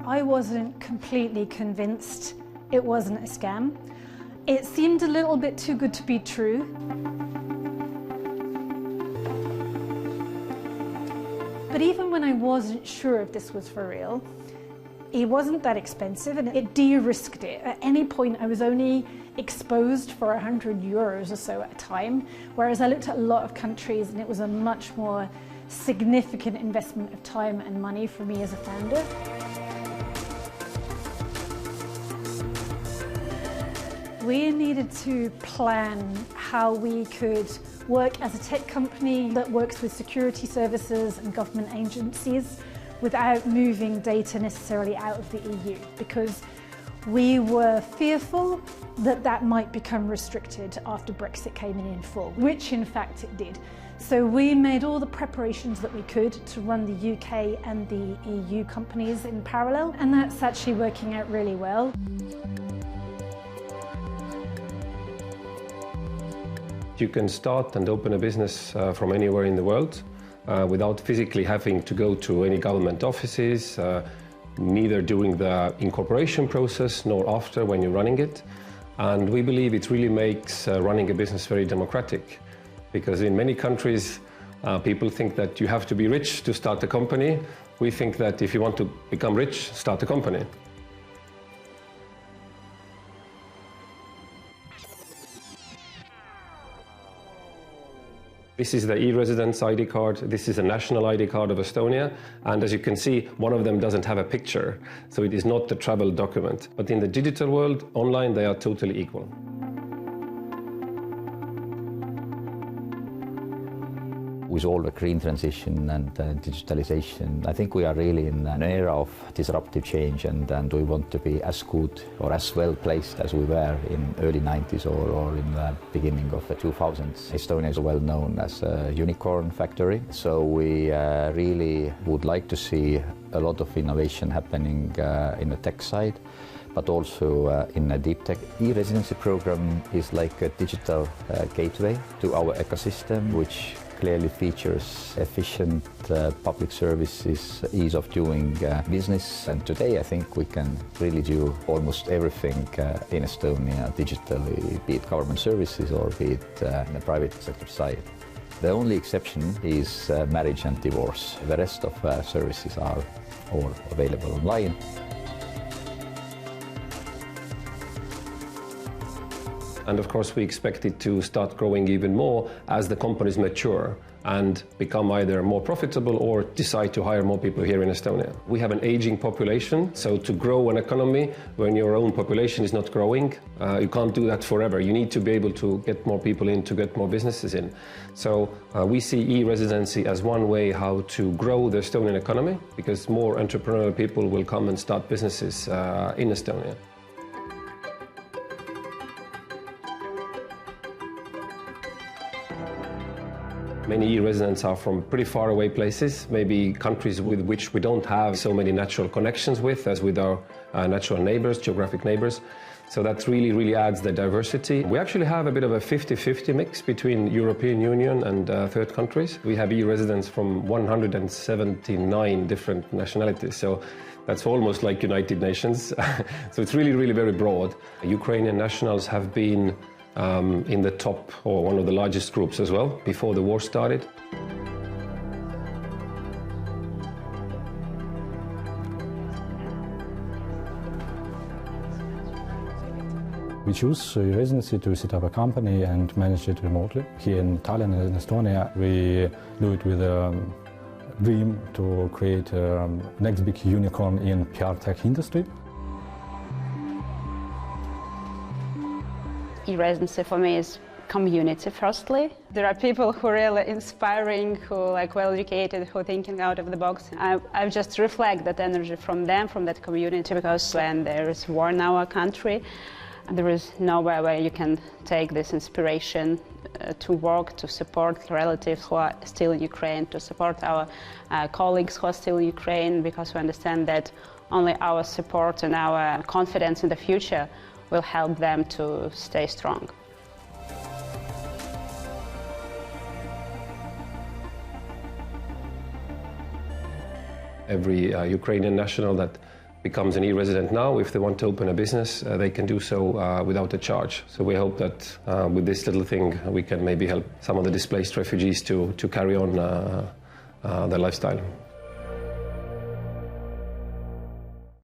I wasn't completely convinced it wasn't a scam. It seemed a little bit too good to be true. But even when I wasn't sure if this was for real, it wasn't that expensive and it de-risked it. At any point I was only exposed for €100 or so at a time, whereas I looked at a lot of countries and it was a much more significant investment of time and money for me as a founder. We needed to plan how we could work as a tech company that works with security services and government agencies without moving data necessarily out of the EU, because we were fearful that that might become restricted after Brexit came in full, which in fact it did. So we made all the preparations that we could to run the UK and the EU companies in parallel, and that's actually working out really well. You can start and open a business from anywhere in the world without physically having to go to any government offices, neither during the incorporation process nor after when you're running it. And we believe it really makes running a business very democratic, because in many countries people think that you have to be rich to start a company. We think that if you want to become rich, start a company. This is the e-residence ID card. This is a national ID card of Estonia. And as you can see, one of them doesn't have a picture. So it is not the travel document. But in the digital world, online, they are totally equal. With all the green transition and digitalization, I think we are really in an era of disruptive change, and we want to be as good or as well placed as we were in early 90s or in the beginning of the 2000s. Estonia is well known as a unicorn factory, so we really would like to see a lot of innovation happening in the tech side, but also in a deep tech. E-residency program is like a digital gateway to our ecosystem, which clearly features efficient public services, ease of doing business. And today I think we can really do almost everything in Estonia digitally, be it government services or be it in the private sector side. The only exception is marriage and divorce. The rest of services are all available online. And of course, we expect it to start growing even more as the companies mature and become either more profitable or decide to hire more people here in Estonia. We have an aging population, so to grow an economy when your own population is not growing, you can't do that forever. You need to be able to get more people in, to get more businesses in. So we see e-residency as one way how to grow the Estonian economy, because more entrepreneurial people will come and start businesses in Estonia. Many e-residents are from pretty far away places, maybe countries with which we don't have so many natural connections with as with our natural neighbors, geographic neighbors. So that really adds the diversity. We actually have a bit of a 50-50 mix between European Union and third countries. We have e-residents from 179 different nationalities. So that's almost like United Nations. So it's really very broad. Ukrainian nationals have been in the top, or one of the largest groups as well, before the war started. We choose e-residency to set up a company and manage it remotely. Here in Tallinn and in Estonia, we do it with a dream to create next big unicorn in PR tech industry. E-residency for me is community, firstly. There are people who are really inspiring, who are well-educated, who are thinking out of the box. I just reflect that energy from them, from that community, because when there is war in our country, there is nowhere where you can take this inspiration to work, to support relatives who are still in Ukraine, to support our colleagues who are still in Ukraine, because we understand that only our support and our confidence in the future will help them to stay strong. Every Ukrainian national that becomes an e-resident now, if they want to open a business, they can do so without a charge. So we hope that with this little thing we can maybe help some of the displaced refugees to carry on their lifestyle.